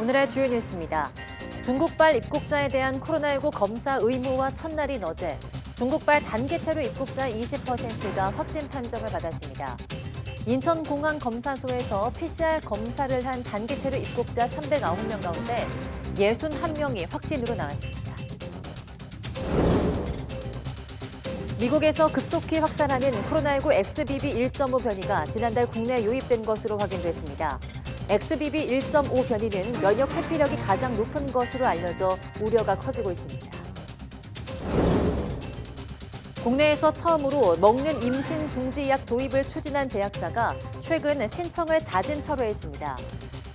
오늘의 주요 뉴스입니다. 중국발 입국자에 대한 코로나19 검사 의무화 첫날인 어제 중국발 단계체류 입국자 20%가 확진 판정을 받았습니다. 인천공항 검사소에서 PCR 검사를 한 단계체류 입국자 309명 가운데 61명이 확진으로 나왔습니다. 미국에서 급속히 확산하는 코로나19 XBB 1.5 변이가 지난달 국내에 유입된 것으로 확인됐습니다. XBB 1.5 변이는 면역 회피력이 가장 높은 것으로 알려져 우려가 커지고 있습니다. 국내에서 처음으로 먹는 임신 중지약 도입을 추진한 제약사가 최근 신청을 자진 철회했습니다.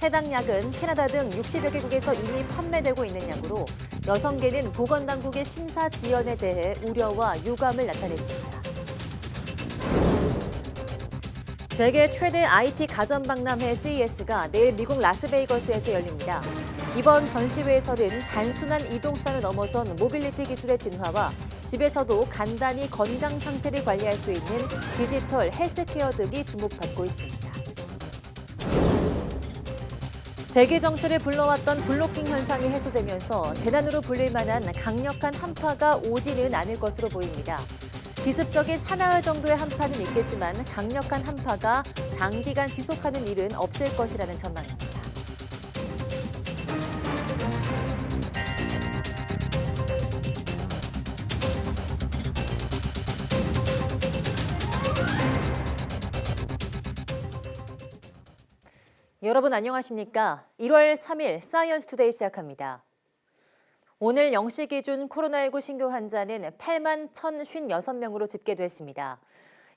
해당 약은 캐나다 등 60여 개국에서 이미 판매되고 있는 약으로 여성계는 보건당국의 심사 지연에 대해 우려와 유감을 나타냈습니다. 세계 최대 IT 가전박람회 CES가 내일 미국 라스베이거스에서 열립니다. 이번 전시회에서는 단순한 이동수단을 넘어선 모빌리티 기술의 진화와 집에서도 간단히 건강 상태를 관리할 수 있는 디지털 헬스케어 등이 주목받고 있습니다. 대기 정체를 불러왔던 블로킹 현상이 해소되면서 재난으로 불릴 만한 강력한 한파가 오지는 않을 것으로 보입니다. 기습적인 사나흘 정도의 한파는 있겠지만 강력한 한파가 장기간 지속하는 일은 없을 것이라는 전망입니다. 여러분 안녕하십니까? 1월 3일 사이언스 투데이 시작합니다. 오늘 0시 기준 코로나19 신규 환자는 8만 1,056명으로 집계됐습니다.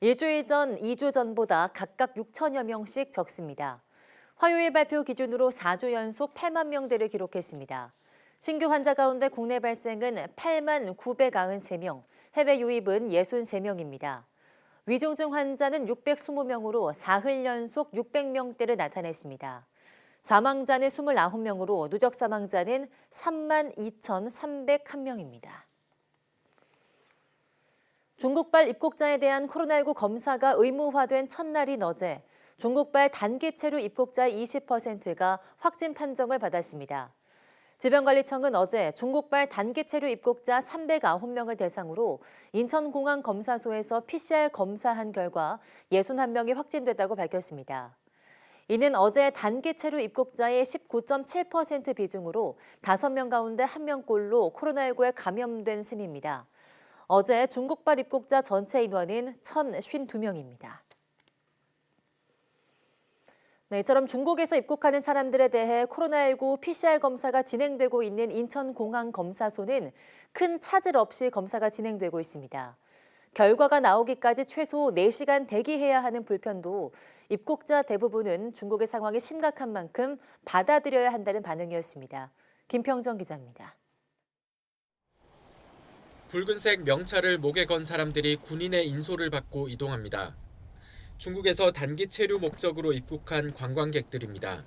일주일 전, 2주 전보다 각각 6천여 명씩 적습니다. 화요일 발표 기준으로 4주 연속 8만 명대를 기록했습니다. 신규 환자 가운데 국내 발생은 8만 993명, 해외 유입은 63명입니다. 위중증 환자는 620명으로 사흘 연속 600명대를 나타냈습니다. 사망자는 29명으로 누적 사망자는 3만 2,301명입니다. 중국발 입국자에 대한 코로나19 검사가 의무화된 첫날인 어제 중국발 단기체류 입국자 20%가 확진 판정을 받았습니다. 질병관리청은 어제 중국발 단기체류 입국자 309명을 대상으로 인천공항 검사소에서 PCR 검사한 결과 61명이 확진됐다고 밝혔습니다. 이는 어제 단기체류 입국자의 19.7% 비중으로 5명 가운데 1명꼴로 코로나19에 감염된 셈입니다. 어제 중국발 입국자 전체 인원은 1,052명입니다. 네, 이처럼 중국에서 입국하는 사람들에 대해 코로나19 PCR 검사가 진행되고 있는 인천공항 검사소는 큰 차질 없이 검사가 진행되고 있습니다. 결과가 나오기까지 최소 4시간 대기해야 하는 불편도 입국자 대부분은 중국의 상황이 심각한 만큼 받아들여야 한다는 반응이었습니다. 김평정 기자입니다. 붉은색 명찰을 목에 건 사람들이 군인의 인솔을 받고 이동합니다. 중국에서 단기 체류 목적으로 입국한 관광객들입니다.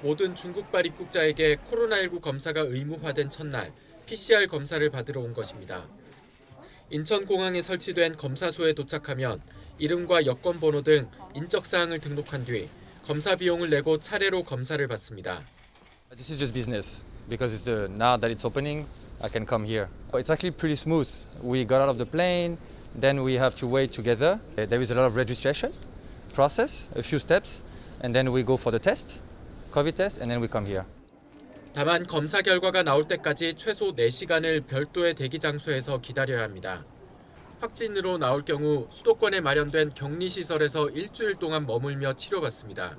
모든 중국발 입국자에게 코로나19 검사가 의무화된 첫날 PCR 검사를 받으러 온 것입니다. 인천공항에 설치된 검사소에 도착하면 이름과 여권번호 등 인적사항을 등록한 뒤 검사 비용을 내고 차례로 검사를 받습니다. This is just business because now that it's opening, I can come here. It's actually pretty smooth. We got out of the plane, then we have to wait together. There is a lot of registration process, a few steps, and then we go for the test, COVID test, and then we come here. 다만 검사 결과가 나올 때까지 최소 4시간을 별도의 대기 장소에서 기다려야 합니다. 확진으로 나올 경우 수도권에 마련된 격리시설에서 일주일 동안 머물며 치료받습니다.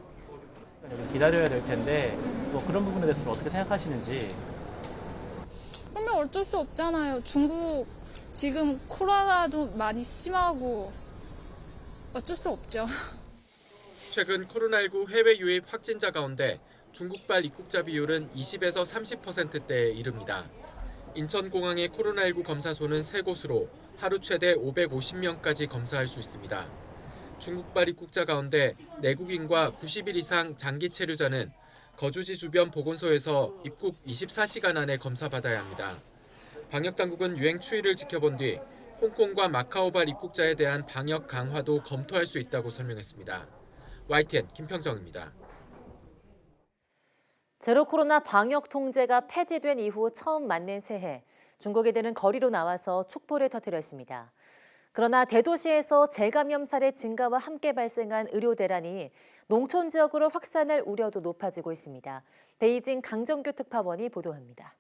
기다려야 될 텐데 뭐 그런 부분에 대해서는 어떻게 생각하시는지. 그러면 어쩔 수 없잖아요. 중국 지금 코로나도 많이 심하고 어쩔 수 없죠. 최근 코로나19 해외 유입 확진자 가운데 중국발 입국자 비율은 20에서 30%대에 이릅니다. 인천공항의 코로나19 검사소는 3곳으로 하루 최대 550명까지 검사할 수 있습니다. 중국발 입국자 가운데 내국인과 90일 이상 장기 체류자는 거주지 주변 보건소에서 입국 24시간 안에 검사받아야 합니다. 방역당국은 유행 추이를 지켜본 뒤 홍콩과 마카오발 입국자에 대한 방역 강화도 검토할 수 있다고 설명했습니다. YTN 김평정입니다. 제로 코로나 방역 통제가 폐지된 이후 처음 맞는 새해, 중국인들은 거리로 나와서 촛불을 터뜨렸습니다. 그러나 대도시에서 재감염 사례 증가와 함께 발생한 의료 대란이 농촌 지역으로 확산할 우려도 높아지고 있습니다. 베이징 강정규 특파원이 보도합니다.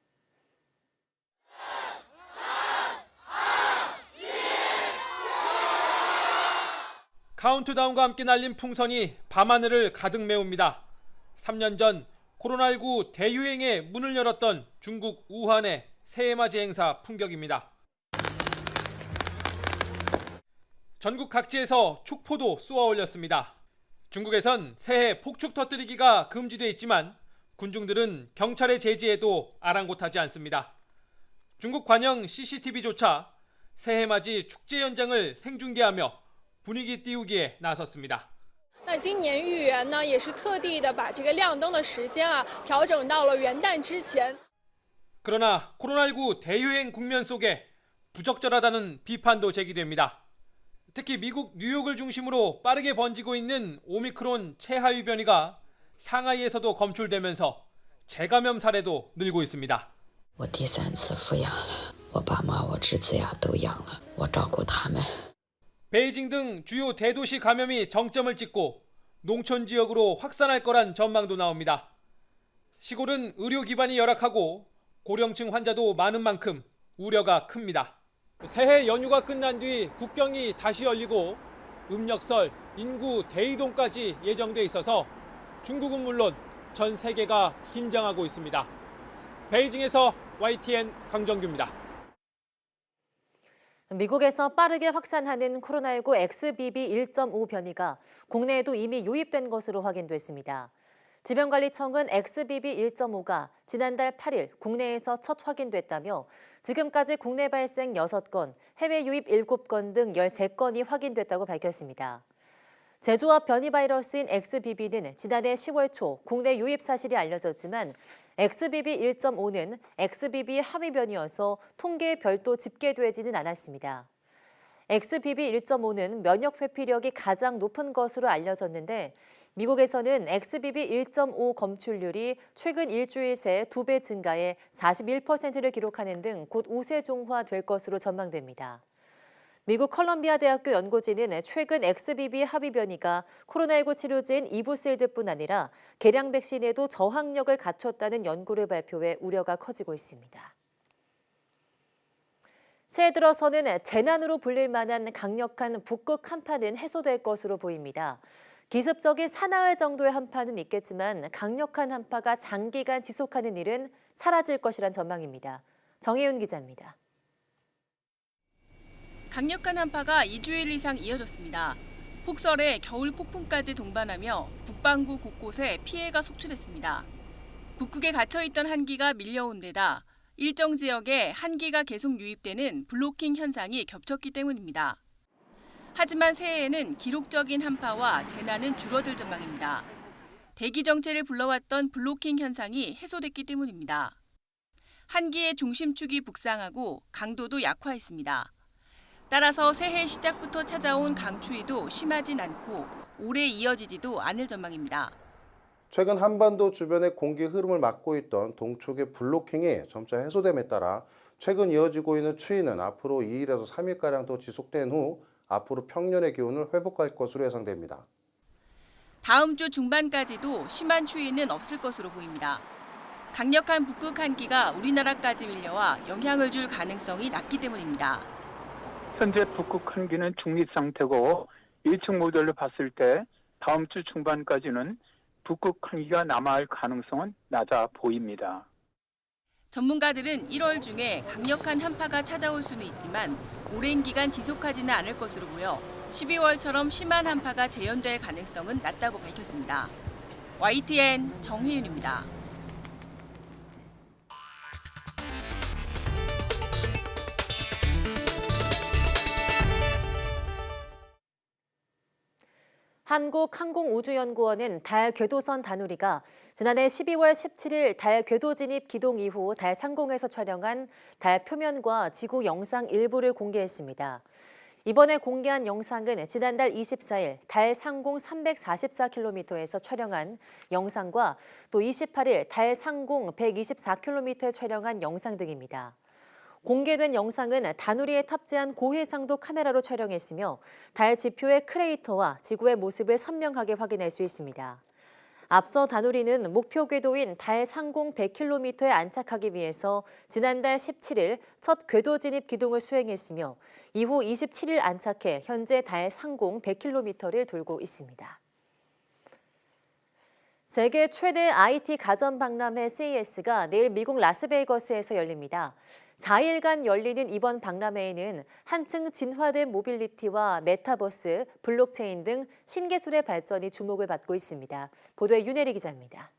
카운트다운과 함께 날린 풍선이 밤하늘을 가득 메웁니다. 3년 전 코로나19 대유행에 문을 열었던 중국 우한의 새해맞이 행사 풍경입니다. 전국 각지에서 축포도 쏘아 올렸습니다. 중국에선 새해 폭죽 터뜨리기가 금지돼 있지만 군중들은 경찰의 제지에도 아랑곳하지 않습니다. 중국 관영 CCTV조차 새해맞이 축제 현장을 생중계하며 분위기 띄우기에 나섰습니다. 那今年豫园呢，也是特地的把这个亮灯的时间调整到了元旦之前。 그러나 코로나19 대유행 국면 속에 부적절하다는 비판도 제기됩니다. 특히 미국 뉴욕을 중심으로 빠르게 번지고 있는 오미크론 최하위 변이가 상하이에서도 검출되면서 재감염 사례도 늘고 있습니다. 我第3次复阳了，我爸妈、我侄子呀都阳了，我照顾他们。 베이징 등 주요 대도시 감염이 정점을 찍고 농촌 지역으로 확산할 거란 전망도 나옵니다. 시골은 의료 기반이 열악하고 고령층 환자도 많은 만큼 우려가 큽니다. 새해 연휴가 끝난 뒤 국경이 다시 열리고 음력설, 인구 대이동까지 예정돼 있어서 중국은 물론 전 세계가 긴장하고 있습니다. 베이징에서 YTN 강정규입니다. 미국에서 빠르게 확산하는 코로나19 XBB 1.5 변이가 국내에도 이미 유입된 것으로 확인됐습니다. 질병관리청은 XBB 1.5가 지난달 8일 국내에서 첫 확인됐다며 지금까지 국내 발생 6건, 해외 유입 7건 등 13건이 확인됐다고 밝혔습니다. 제조업 변이 바이러스인 XBB는 지난해 10월 초 국내 유입 사실이 알려졌지만 XBB 1.5는 XBB 하위 변이어서 통계에 별도 집계되지는 않았습니다. XBB 1.5는 면역 회피력이 가장 높은 것으로 알려졌는데 미국에서는 XBB 1.5 검출률이 최근 일주일 새 2배 증가해 41%를 기록하는 등 곧 우세종화될 것으로 전망됩니다. 미국 컬럼비아 대학교 연구진은 최근 XBB 합의 변이가 코로나19 치료제인 이부실드뿐 아니라 개량 백신에도 저항력을 갖췄다는 연구를 발표해 우려가 커지고 있습니다. 새해 들어서는 재난으로 불릴 만한 강력한 북극 한파는 해소될 것으로 보입니다. 기습적인 사나흘 정도의 한파는 있겠지만 강력한 한파가 장기간 지속하는 일은 사라질 것이란 전망입니다. 정혜윤 기자입니다. 강력한 한파가 2주일 이상 이어졌습니다. 폭설에 겨울 폭풍까지 동반하며 북반구 곳곳에 피해가 속출했습니다. 북극에 갇혀있던 한기가 밀려온 데다 일정 지역에 한기가 계속 유입되는 블로킹 현상이 겹쳤기 때문입니다. 하지만 새해에는 기록적인 한파와 재난은 줄어들 전망입니다. 대기 정체를 불러왔던 블로킹 현상이 해소됐기 때문입니다. 한기의 중심축이 북상하고 강도도 약화했습니다. 따라서 새해 시작부터 찾아온 강추위도 심하진 않고 오래 이어지지도 않을 전망입니다. 최근 한반도 주변의 공기 흐름을 막고 있던 동쪽의 블로킹이 점차 해소됨에 따라 최근 이어지고 있는 추위는 앞으로 2일에서 3일가량 더 지속된 후 앞으로 평년의 기온을 회복할 것으로 예상됩니다. 다음 주 중반까지도 심한 추위는 없을 것으로 보입니다. 강력한 북극 한기가 우리나라까지 밀려와 영향을 줄 가능성이 낮기 때문입니다. 현재 북극 한기는 중립 상태고 1층 모델로 봤을 때 다음 주 중반까지는 북극 한기가 남아할 가능성은 낮아 보입니다. 전문가들은 1월 중에 강력한 한파가 찾아올 수는 있지만 오랜 기간 지속하지는 않을 것으로 보여 12월처럼 심한 한파가 재현될 가능성은 낮다고 밝혔습니다. YTN 정혜윤입니다. 한국항공우주연구원은 달 궤도선 다누리가 지난해 12월 17일 달 궤도 진입 기동 이후 달 상공에서 촬영한 달 표면과 지구 영상 일부를 공개했습니다. 이번에 공개한 영상은 지난달 24일 달 상공 344km에서 촬영한 영상과 또 28일 달 상공 124km에 촬영한 영상 등입니다. 공개된 영상은 다누리에 탑재한 고해상도 카메라로 촬영했으며 달 지표의 크레이터와 지구의 모습을 선명하게 확인할 수 있습니다. 앞서 다누리는 목표 궤도인 달 상공 100km에 안착하기 위해서 지난달 17일 첫 궤도 진입 기동을 수행했으며 이후 27일 안착해 현재 달 상공 100km를 돌고 있습니다. 세계 최대 IT 가전 박람회 CES가 내일 미국 라스베이거스에서 열립니다. 4일간 열리는 이번 박람회에는 한층 진화된 모빌리티와 메타버스, 블록체인 등 신기술의 발전이 주목을 받고 있습니다. 보도에 윤혜리 기자입니다.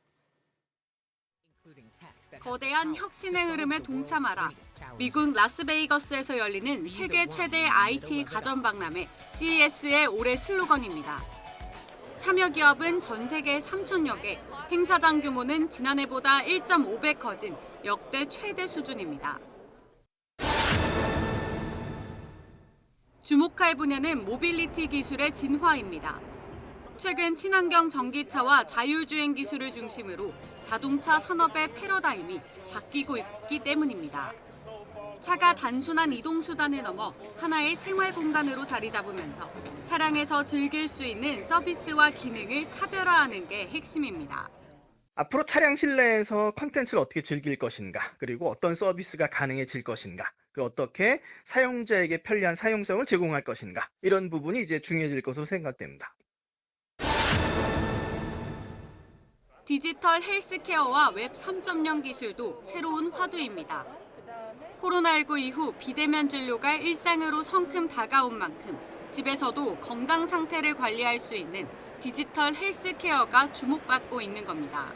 거대한 혁신의 흐름에 동참하라. 미국 라스베이거스에서 열리는 세계 최대 IT 가전 박람회 CES의 올해 슬로건입니다. 참여 기업은 전 세계 3,000여 개, 행사장 규모는 지난해보다 1.5배 커진 역대 최대 수준입니다. 주목할 분야는 모빌리티 기술의 진화입니다. 최근 친환경 전기차와 자율주행 기술을 중심으로 자동차 산업의 패러다임이 바뀌고 있기 때문입니다. 차가 단순한 이동수단을 넘어 하나의 생활 공간으로 자리 잡으면서 차량에서 즐길 수 있는 서비스와 기능을 차별화하는 게 핵심입니다. 앞으로 차량 실내에서 콘텐츠를 어떻게 즐길 것인가, 그리고 어떤 서비스가 가능해질 것인가, 어떻게 사용자에게 편리한 사용성을 제공할 것인가, 이런 부분이 이제 중요해질 것으로 생각됩니다. 디지털 헬스케어와 웹 3.0 기술도 새로운 화두입니다. 코로나19 이후 비대면 진료가 일상으로 성큼 다가온 만큼 집에서도 건강 상태를 관리할 수 있는 디지털 헬스케어가 주목받고 있는 겁니다.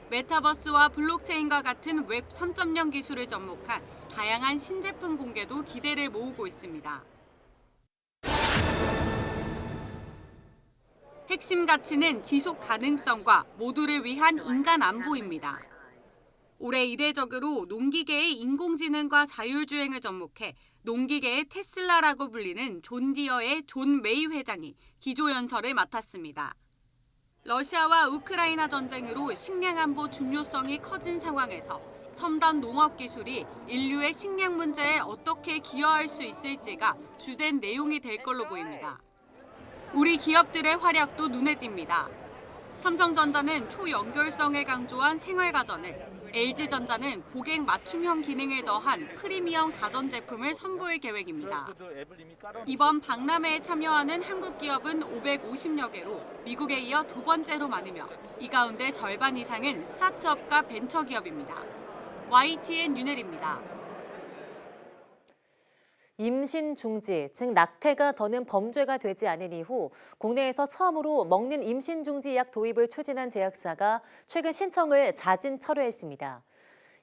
메타버스와 블록체인과 같은 웹 3.0 기술을 접목한 다양한 신제품 공개도 기대를 모으고 있습니다. 핵심 가치는 지속 가능성과 모두를 위한 인간 안보입니다. 올해 이례적으로 농기계의 인공지능과 자율주행을 접목해 농기계의 테슬라라고 불리는 존 디어의 존 메이 회장이 기조연설을 맡았습니다. 러시아와 우크라이나 전쟁으로 식량 안보 중요성이 커진 상황에서 첨단 농업 기술이 인류의 식량 문제에 어떻게 기여할 수 있을지가 주된 내용이 될 걸로 보입니다. 우리 기업들의 활약도 눈에 띕니다. 삼성전자는 초연결성을 강조한 생활가전을, LG전자는 고객 맞춤형 기능을 더한 프리미엄 가전제품을 선보일 계획입니다. 이번 박람회에 참여하는 한국 기업은 550여 개로 미국에 이어 두 번째로 많으며 이 가운데 절반 이상은 스타트업과 벤처기업입니다. YTN 윤혜리입니다. 임신 중지, 즉 낙태가 더는 범죄가 되지 않은 이후 국내에서 처음으로 먹는 임신 중지 약 도입을 추진한 제약사가 최근 신청을 자진 철회했습니다.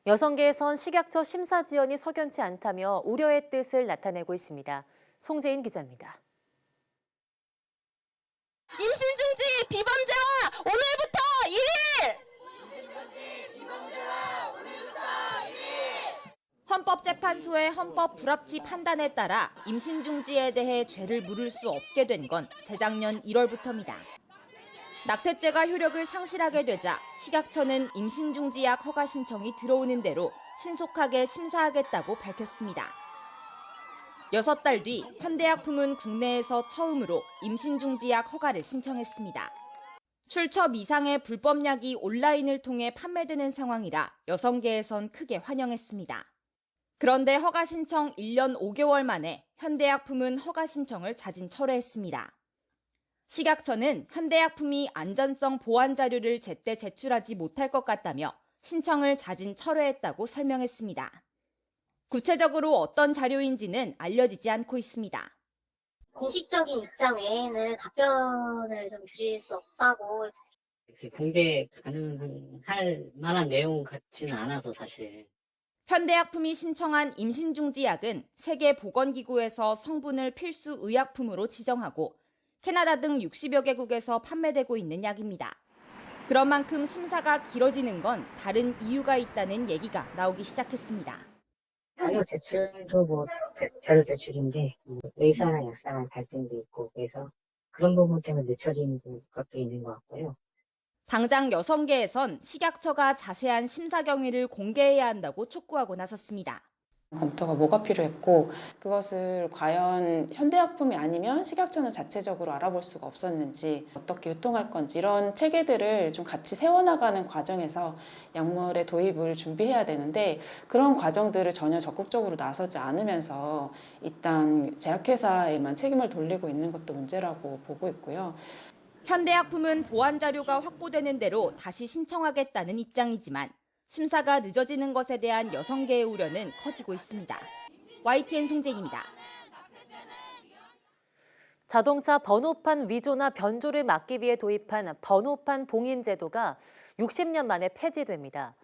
여성계에선 식약처 심사 지연이 석연치 않다며 우려의 뜻을 나타내고 있습니다. 송재인 기자입니다. 임신 중지 비범죄와 오늘부터 1일! 헌법재판소의 헌법 불합치 판단에 따라 임신 중지에 대해 죄를 물을 수 없게 된 건 재작년 1월부터입니다. 낙태죄가 효력을 상실하게 되자 식약처는 임신 중지약 허가 신청이 들어오는 대로 신속하게 심사하겠다고 밝혔습니다. 6달 뒤 현대약품은 국내에서 처음으로 임신 중지약 허가를 신청했습니다. 출처 이상의 불법약이 온라인을 통해 판매되는 상황이라 여성계에선 크게 환영했습니다. 그런데 허가 신청 1년 5개월 만에 현대약품은 허가 신청을 자진 철회했습니다. 식약처는 현대약품이 안전성 보완 자료를 제때 제출하지 못할 것 같다며 신청을 자진 철회했다고 설명했습니다. 구체적으로 어떤 자료인지는 알려지지 않고 있습니다. 공식적인 입장 외에는 답변을 좀 드릴 수 없다고. 공개 가능할 만한 내용 같지는 않아서 사실. 현대약품이 신청한 임신중지약은 세계보건기구에서 성분을 필수 의약품으로 지정하고 캐나다 등 60여 개국에서 판매되고 있는 약입니다. 그런 만큼 심사가 길어지는 건 다른 이유가 있다는 얘기가 나오기 시작했습니다. 자료 제출도 자료 제출인 게 의사나 약사랑 갈등도 있고 그래서 그런 부분 때문에 늦춰지는 것도 있는 것 같고요. 당장 여성계에선 식약처가 자세한 심사 경위를 공개해야 한다고 촉구하고 나섰습니다. 검토가 뭐가 필요했고 그것을 과연 현대약품이 아니면 식약처는 자체적으로 알아볼 수가 없었는지 어떻게 유통할 건지 이런 체계들을 좀 같이 세워나가는 과정에서 약물의 도입을 준비해야 되는데 그런 과정들을 전혀 적극적으로 나서지 않으면서 일단 제약회사에만 책임을 돌리고 있는 것도 문제라고 보고 있고요. 현대약품은 보안 자료가 확보되는 대로 다시 신청하겠다는 입장이지만 심사가 늦어지는 것에 대한 여성계의 우려는 커지고 있습니다. YTN 송재희입니다. 자동차 번호판 위조나 변조를 막기 위해 도입한 번호판 봉인 제도가 60년 만에 폐지됩니다.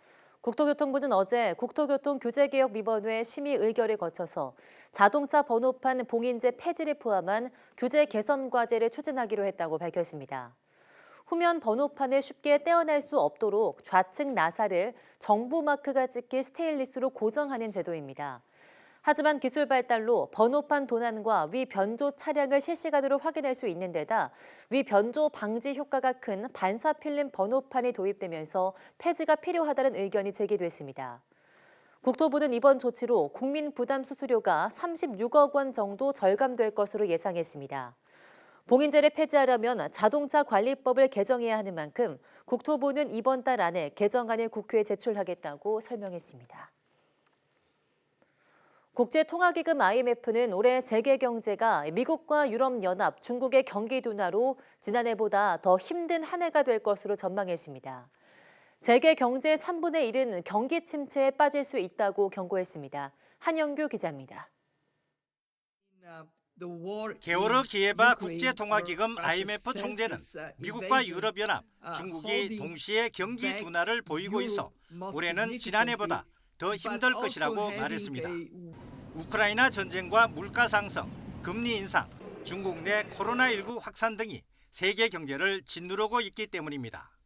국토교통부는 어제 국토교통규제개혁위원회 심의 의결을 거쳐서 자동차 번호판 봉인제 폐지를 포함한 규제 개선 과제를 추진하기로 했다고 밝혔습니다. 후면 번호판을 쉽게 떼어낼 수 없도록 좌측 나사를 정부 마크가 찍힌 스테인리스로 고정하는 제도입니다. 하지만 기술 발달로 번호판 도난과 위 변조 차량을 실시간으로 확인할 수 있는 데다 위 변조 방지 효과가 큰 반사 필름 번호판이 도입되면서 폐지가 필요하다는 의견이 제기됐습니다. 국토부는 이번 조치로 국민 부담 수수료가 36억 원 정도 절감될 것으로 예상했습니다. 봉인제를 폐지하려면 자동차 관리법을 개정해야 하는 만큼 국토부는 이번 달 안에 개정안을 국회에 제출하겠다고 설명했습니다. 국제통화기금 IMF는 올해 세계 경제가 미국과 유럽연합, 중국의 경기 둔화로 지난해보다 더 힘든 한 해가 될 것으로 전망했습니다. 세계 경제의 3분의 1은 경기 침체에 빠질 수 있다고 경고했습니다. 한영규 기자입니다. 게오르 기예바 국제통화기금 IMF 총재는 미국과 유럽연합, 중국이 동시에 경기 둔화를 보이고 있어 올해는 지난해보다 더 힘들 것이라고 말했습니다. 우크라이나 전쟁과 물가 상승, 금리 인상, 중국 내 코로나19 확산 등이 세계 경제를 짓누르고 있기 때문입니다.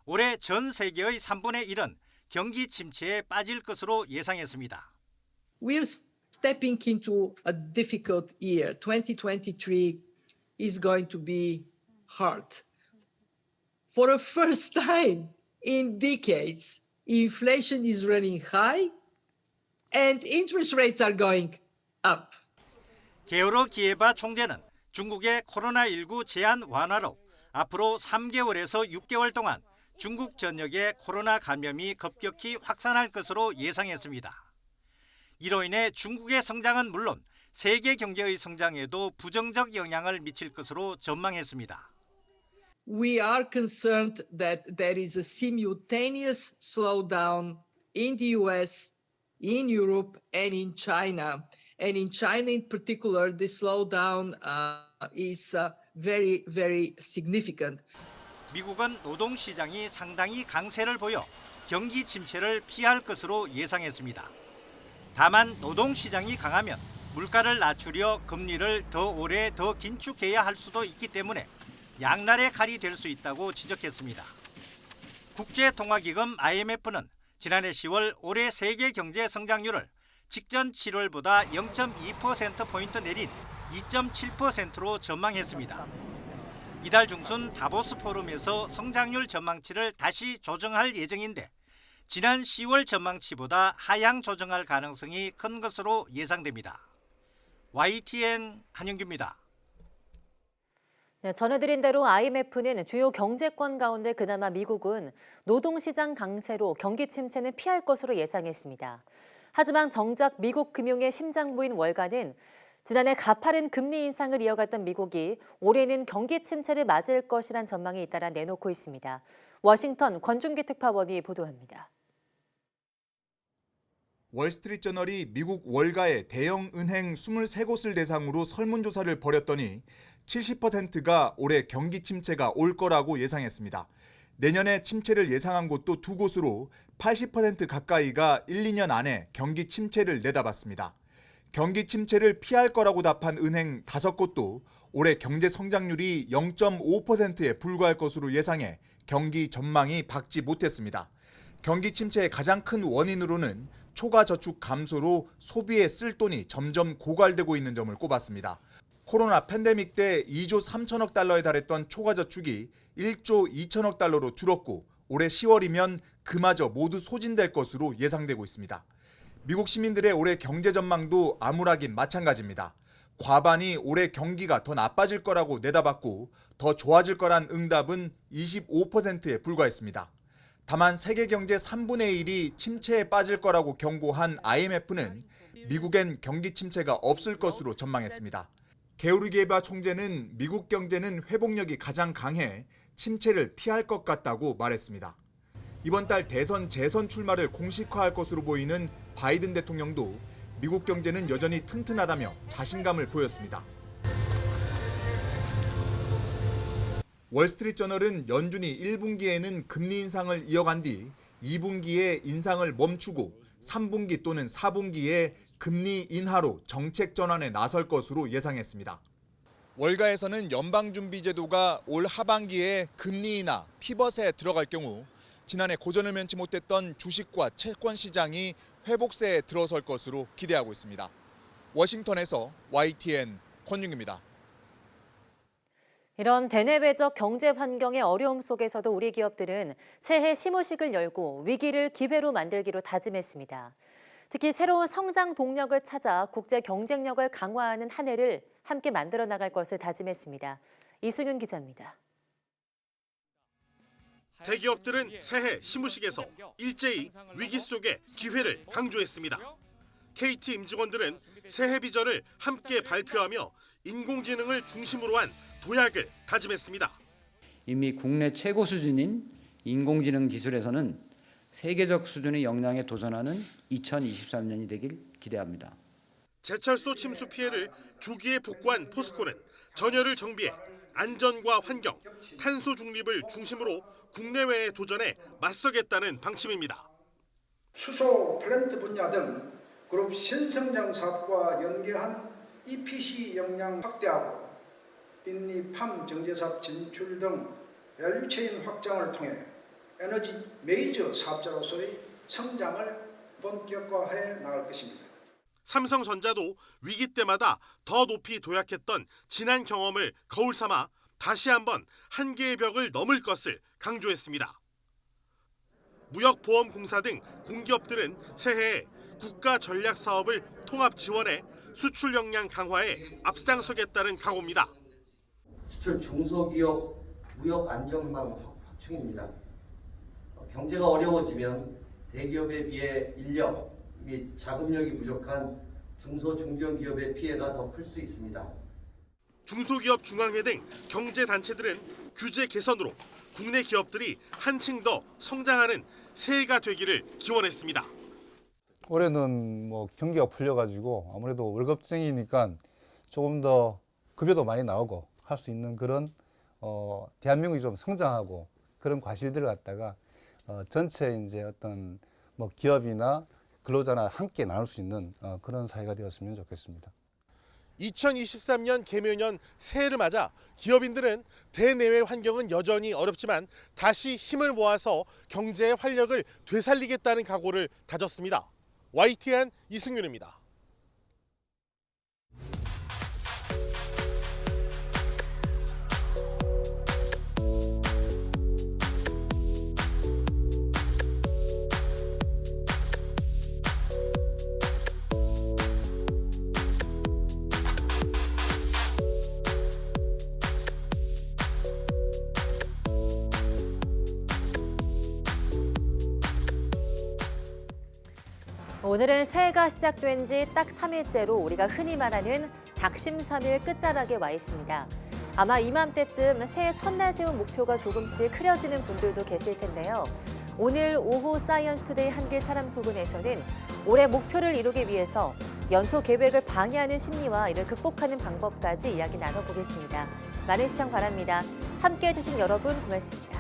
올해 전 세계의 3분의 1은 경기 침체에 빠질 것으로 예상했습니다. Stepping into a difficult year. 2023 is going to be hard. For the first time in decades, inflation is running high and interest rates are going up. 게오르 기예바 총재는 중국의 코로나19 제한 완화로 앞으로 3개월에서 6개월 동안 중국 전역의 코로나 감염이 급격히 확산할 것으로 예상했습니다. 이로 인해 중국의 성장은 물론 세계 경제의 성장에도 부정적 영향을 미칠 것으로 전망했습니다. We are concerned that there is a simultaneous slowdown in the US, in Europe, and in China. And in China in particular, the slowdown is very, very significant. 미국은 노동시장이 상당히 강세를 보여 경기 침체를 피할 것으로 예상했습니다. 다만 노동시장이 강하면 물가를 낮추려 금리를 더 오래 더 긴축해야 할 수도 있기 때문에 양날의 칼이 될 수 있다고 지적했습니다. 국제통화기금 IMF는 지난해 10월 올해 세계 경제 성장률을 직전 7월보다 0.2%포인트 내린 2.7%로 전망했습니다. 이달 중순 다보스 포럼에서 성장률 전망치를 다시 조정할 예정인데 지난 10월 전망치보다 하향 조정할 가능성이 큰 것으로 예상됩니다. YTN 한영규입니다. 네, 전해드린 대로 IMF는 주요 경제권 가운데 그나마 미국은 노동시장 강세로 경기 침체는 피할 것으로 예상했습니다. 하지만 정작 미국 금융의 심장부인 월가는 지난해 가파른 금리 인상을 이어갔던 미국이 올해는 경기 침체를 맞을 것이란 전망이 잇따라 내놓고 있습니다. 워싱턴 권준기 특파원이 보도합니다. 월스트리트저널이 미국 월가의 대형 은행 23곳을 대상으로 설문조사를 벌였더니 70%가 올해 경기 침체가 올 거라고 예상했습니다. 내년에 침체를 예상한 곳도 2곳으로 80% 가까이가 1, 2년 안에 경기 침체를 내다봤습니다. 경기 침체를 피할 거라고 답한 은행 5곳도 올해 경제 성장률이 0.5%에 불과할 것으로 예상해 경기 전망이 밝지 못했습니다. 경기 침체의 가장 큰 원인으로는 초과 저축 감소로 소비에 쓸 돈이 점점 고갈되고 있는 점을 꼽았습니다. 코로나 팬데믹 때 2조 3천억 달러에 달했던 초과 저축이 1조 2천억 달러로 줄었고 올해 10월이면 그마저 모두 소진될 것으로 예상되고 있습니다. 미국 시민들의 올해 경제 전망도 암울하긴 마찬가지입니다. 과반이 올해 경기가 더 나빠질 거라고 내다봤고 더 좋아질 거란 응답은 25%에 불과했습니다. 다만 세계 경제 3분의 1이 침체에 빠질 거라고 경고한 IMF는 미국엔 경기 침체가 없을 것으로 전망했습니다. 게오르기에바 총재는 미국 경제는 회복력이 가장 강해 침체를 피할 것 같다고 말했습니다. 이번 달 대선 재선 출마를 공식화할 것으로 보이는 바이든 대통령도 미국 경제는 여전히 튼튼하다며 자신감을 보였습니다. 월스트리트저널은 연준이 1분기에는 금리 인상을 이어간 뒤 2분기에 인상을 멈추고 3분기 또는 4분기에 금리 인하로 정책 전환에 나설 것으로 예상했습니다. 월가에서는 연방준비제도가 올 하반기에 금리 인하 피벗에 들어갈 경우 지난해 고전을 면치 못했던 주식과 채권 시장이 회복세에 들어설 것으로 기대하고 있습니다. 워싱턴에서 YTN 권윤규입니다. 이런 대내외적 경제 환경의 어려움 속에서도 우리 기업들은 새해 시무식을 열고 위기를 기회로 만들기로 다짐했습니다. 특히 새로운 성장 동력을 찾아 국제 경쟁력을 강화하는 한 해를 함께 만들어 나갈 것을 다짐했습니다. 이승윤 기자입니다. 대기업들은 새해 시무식에서 일제히 위기 속의 기회를 강조했습니다. KT 임직원들은 새해 비전을 함께 발표하며 인공지능을 중심으로 한 도약을 다짐했습니다. 이미 국내 최고 수준인 인공지능 기술에서는 세계적 수준의 역량에 도전하는 2023년이 되길 기대합니다. 제철소 침수 피해를 조기에 복구한 포스코는 전열을 정비해 안전과 환경, 탄소 중립을 중심으로 국내외의 도전에 맞서겠다는 방침입니다. 수소 플랜트 분야 등 그룹 신성장 사업과 연계한 EPC 역량 확대하고 빈니 팜 정제사업 진출 등 밸류체인 확장을 통해 에너지 메이저 사업자로서의 성장을 본격화해 나갈 것입니다. 삼성전자도 위기 때마다 더 높이 도약했던 지난 경험을 거울 삼아 다시 한번 한계의 벽을 넘을 것을 강조했습니다. 무역보험공사 등 공기업들은 새해에 국가 전략 사업을 통합 지원해 수출 역량 강화에 앞장서겠다는 각오입니다. 수출 중소기업 무역 안전망 확충입니다. 경제가 어려워지면 대기업에 비해 인력 및 자금력이 부족한 중소 중견기업의 피해가 더 클 수 있습니다. 중소기업 중앙회 등 경제단체들은 규제 개선으로 국내 기업들이 한층 더 성장하는 새해가 되기를 기원했습니다. 올해는 경기가 풀려가지고 아무래도 월급쟁이니까 조금 더 급여도 많이 나오고 할 수 있는 그런 대한민국이 좀 성장하고 그런 과실들을 갖다가 전체 이제 어떤 기업이나 근로자나 함께 나눌 수 있는 그런 사회가 되었으면 좋겠습니다. 2023년 개묘년 새해를 맞아 기업인들은 대내외 환경은 여전히 어렵지만 다시 힘을 모아서 경제의 활력을 되살리겠다는 각오를 다졌습니다. YTN 이승윤입니다. 오늘은 새해가 시작된 지 딱 3일째로 우리가 흔히 말하는 작심삼일 끝자락에 와 있습니다. 아마 이맘때쯤 새해 첫날 세운 목표가 조금씩 흐려지는 분들도 계실 텐데요. 오늘 오후 사이언스 투데이 한길 사람 속은에서는 올해 목표를 이루기 위해서 연초 계획을 방해하는 심리와 이를 극복하는 방법까지 이야기 나눠보겠습니다. 많은 시청 바랍니다. 함께해 주신 여러분 고맙습니다.